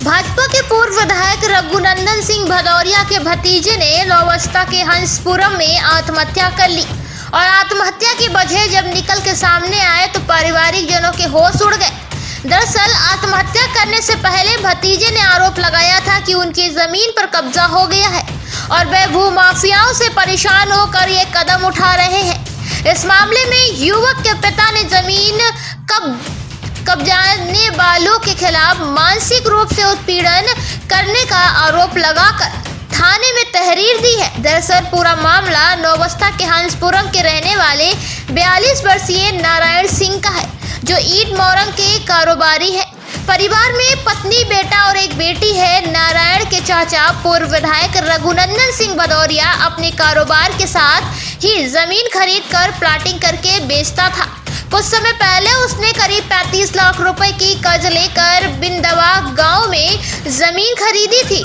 भाजपा के पूर्व विधायक रघुनंदन सिंह भदौरिया के भतीजे ने नौवस्था के हंसपुरम में आत्महत्या कर ली और आत्महत्या की वजह जब निकल के सामने आए तो पारिवारिक जनों के होश उड़ गए। दरअसल आत्महत्या करने से पहले भतीजे ने आरोप लगाया था कि उनकी जमीन पर कब्जा हो गया है और वे भूमाफियाओं से परेशान होकर ये कदम उठा रहे हैं। इस मामले में युवक के पिता ने जमीन कब्जाने वालों के खिलाफ मानसिक रूप से उत्पीड़न करने का आरोप लगाकर थाने में तहरीर दी है। दरअसल पूरा मामला नौवस्था के हंसपुरम के रहने वाले 42 वर्षीय नारायण सिंह का है, जो ईंट मोरंग के कारोबारी है। परिवार में पत्नी, बेटा और एक बेटी है। नारायण के चाचा पूर्व विधायक रघुनंदन सिंह भदौरिया अपने कारोबार के साथ ही जमीन खरीद कर प्लाटिंग करके बेचता था। कुछ समय पहले उसने करीब 35 लाख रुपए की कर्ज लेकर बिंदवा गांव में जमीन खरीदी थी।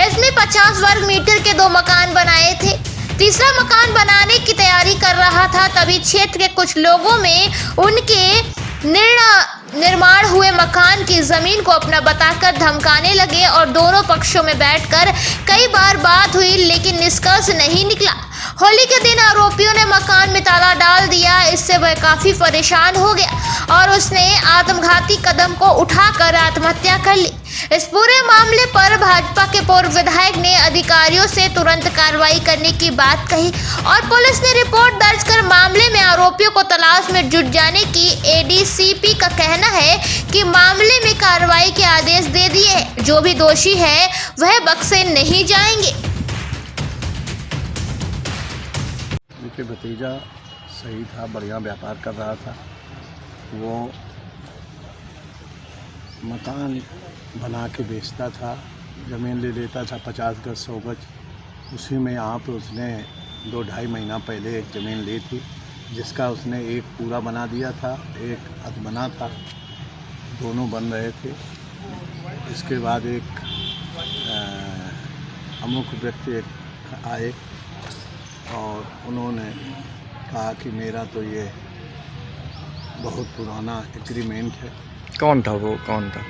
इसमें 50 वर्ग मीटर के 2 मकान बनाए थे। तीसरा मकान बनाने की तैयारी कर रहा था, तभी क्षेत्र के कुछ लोगों में उनके निर्माण हुए मकान की जमीन को अपना बताकर धमकाने लगे और दोनों पक्षों में बैठकर कई बार बात हुई, लेकिन निष्कर्ष नहीं निकला। होली के दिन आरोपियों ने मकान में ताला डाल दिया। इससे वह काफी परेशान हो गया और उसने आत्मघाती कदम को उठाकर आत्महत्या कर ली। इस पूरे मामले पर भाजपा के पूर्व विधायक ने अधिकारियों से तुरंत कार्रवाई करने की बात कही और पुलिस ने रिपोर्ट दर्ज कर मामले में आरोपियों को तलाश में जुट जाने की एडीसीपी का कहना है कि मामले में कार्रवाई के आदेश दे दिए हैं। जो भी दोषी है वह बख्शे नहीं जाएंगे। उनके भतीजा सही था, बढ़िया व्यापार कर रहा था। वो मकान बना के बेचता था, ज़मीन ले लेता था 50 गज 100 गज। उसी में यहाँ पे उसने 2-2.5 महीना पहले एक ज़मीन ली थी, जिसका उसने एक पूरा बना दिया था, एक अध बना था, दोनों बन रहे थे। इसके बाद एक अमुक व्यक्ति आए और उन्होंने कहा कि मेरा तो ये बहुत पुराना एग्रीमेंट है। कौन था वो? कौन था?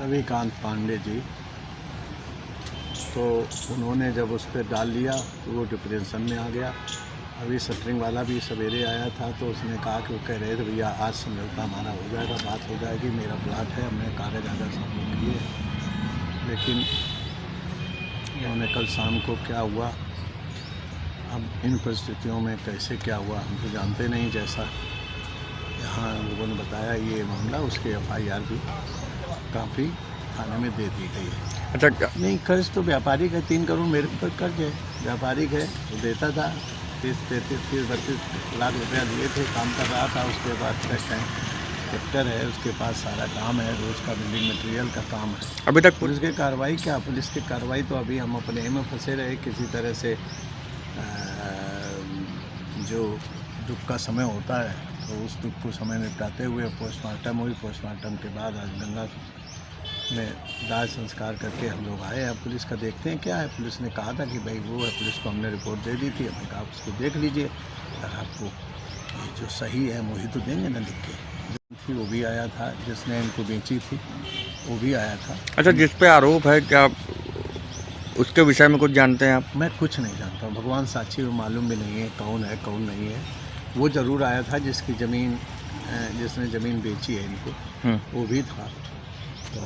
रविकांत पांडे जी। तो उन्होंने जब उस पर डाल लिया तो वो डिप्रेशन में आ गया। अभी शटरिंग वाला भी सवेरे आया था तो उसने कहा कि वो कह रहे थे भैया आज समझौता हमारा हो जाएगा, बात हो जाएगी, मेरा प्लाट है, हमने कागज आगज सब किए। लेकिन उन्होंने कल शाम को क्या हुआ, अब इन परिस्थितियों में कैसे क्या हुआ हम तो जानते नहीं। जैसा यहाँ लोगों ने बताया ये मामला, उसके FIR भी काफ़ी थाने में दे दी गई है। अच्छा, नहीं कर्ज तो व्यापारिक है, 3 करोड़ मेरे ऊपर कर्ज है, व्यापारिक है, वो देता था 30-32 लाख रुपया लिए थे, काम कर रहा था। उसके बाद ट्रैक्टर है, उसके पास सारा काम है, रोज़ का बिल्डिंग मटेरियल का काम है। अभी तक पुलिस की कार्रवाई क्या? पुलिस की कार्रवाई तो अभी हम अपने में फंसे रहे। किसी तरह से जो दुख का समय होता है तो उस दुख को समय निपटाते हुए पोस्टमार्टम हुई। पोस्टमार्टम के बाद आज गंगा में दाह संस्कार करके हम लोग आए। अब पुलिस का देखते हैं क्या है। पुलिस ने कहा था कि भाई वो है, पुलिस को हमने रिपोर्ट दे दी थी, हमने कहा उसको देख लीजिए, अगर आपको जो सही है वही तो देंगे ना लिख के। थी वो भी आया था, जिसने इनको बेची थी वो भी आया था। अच्छा, जिस पे आरोप है क्या उसके विषय में कुछ जानते हैं आप? मैं कुछ नहीं जानता हूँ, भगवान साक्षी, वो मालूम भी नहीं है कौन है कौन नहीं है। वो ज़रूर आया था जिसकी ज़मीन, जिसने ज़मीन बेची है इनको, वो भी था। तो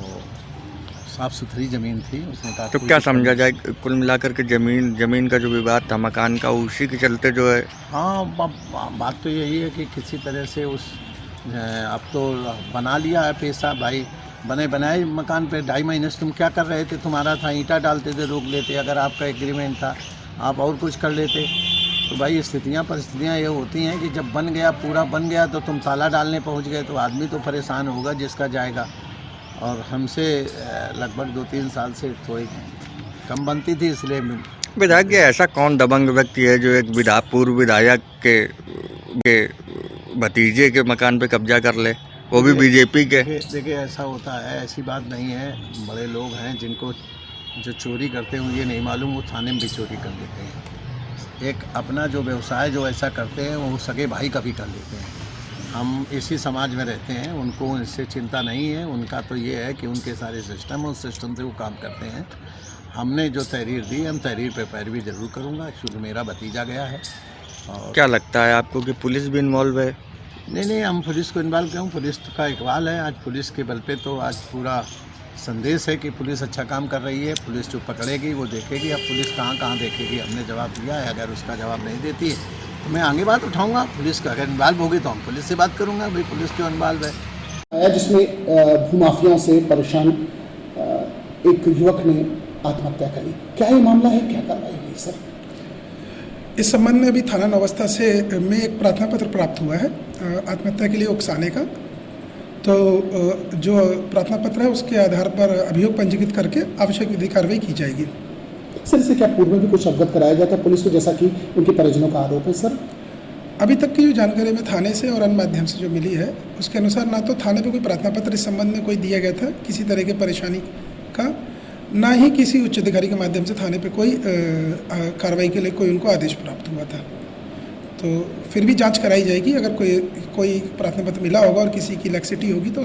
साफ़ सुथरी ज़मीन थी। उसने कहा तो क्या समझा जाए कुल मिलाकर के ज़मीन का जो विवाद था मकान का, उसी के चलते जो है? हाँ, बात तो यही है कि किसी तरह से उस अब तो बना लिया है पैसा भाई। बने बनाए मकान पे 2.5 महीने से तुम क्या कर रहे थे? तुम्हारा था ईंटा डालते थे, रोक लेते। अगर आपका एग्रीमेंट था आप और कुछ कर लेते। तो भाई परिस्थितियाँ ये होती हैं कि जब बन गया, पूरा बन गया, तो तुम ताला डालने पहुंच गए तो आदमी तो परेशान होगा जिसका जाएगा। और हमसे लगभग 2-3 साल से थोड़ी कम बनती थी, इसलिए विधायक जी ऐसा कौन दबंग व्यक्ति है जो एक पूर्व विधायक के भतीजे के मकान पे कब्जा कर ले, वो भी बीजेपी के? देखिए ऐसा होता है, ऐसी बात नहीं है। बड़े लोग हैं जिनको जो चोरी करते हैं ये नहीं मालूम, वो थाने में भी चोरी कर लेते हैं। एक अपना जो व्यवसाय जो ऐसा करते हैं वो सगे भाई का भी कर लेते हैं। हम इसी समाज में रहते हैं, उनको इससे चिंता नहीं है। उनका तो ये है कि उनके सारे सिस्टम है, उस सिस्टम से वो काम करते हैं। हमने जो तहरीर दी, हम तहरीर पे पैरवी जरूर करूँगा, क्योंकि मेरा भतीजा गया है। और क्या लगता है आपको कि पुलिस भी इन्वॉल्व है? नहीं, हम पुलिस को इन्वॉल्व क्यों? पुलिस का इकबाल है। आज पुलिस के बल पे तो आज पूरा संदेश है कि पुलिस अच्छा काम कर रही है। पुलिस जो पकड़ेगी वो देखेगी। अब पुलिस कहाँ देखेगी, हमने जवाब दिया है। अगर उसका जवाब नहीं देती है तो मैं आगे बात उठाऊंगा। पुलिस का अगर इन्वॉल्व होगी तो हम पुलिस से बात करूंगा, भाई पुलिस क्यों इन्वॉल्व है। जिसमें भूमाफियाओं से परेशान एक युवक ने आत्महत्या करी, क्या ये मामला है, क्या कार्रवाई हुई सर? इस संबंध में अभी थाना नवस्था से में एक प्रार्थना पत्र प्राप्त हुआ है आत्महत्या के लिए उकसाने का। तो जो प्रार्थना पत्र है उसके आधार पर अभियोग पंजीकृत करके आवश्यक विधि कार्रवाई की जाएगी। सर इससे क्या पूर्व में भी कुछ अवगत कराया जाता है पुलिस को, जैसा कि उनके परिजनों का आरोप है सर? अभी तक की जो जानकारी में थाने से और अन्य माध्यम से जो मिली है उसके अनुसार ना तो थाने पे कोई प्रार्थना पत्र इस संबंध में कोई दिया गया था किसी तरह की परेशानी का, ना ही किसी उच्च अधिकारी के माध्यम से थाने पे कोई कार्रवाई के लिए कोई उनको आदेश प्राप्त हुआ था। तो फिर भी जांच कराई जाएगी। अगर कोई प्रार्थना पत्र मिला होगा और किसी की लैक्सिटी होगी तो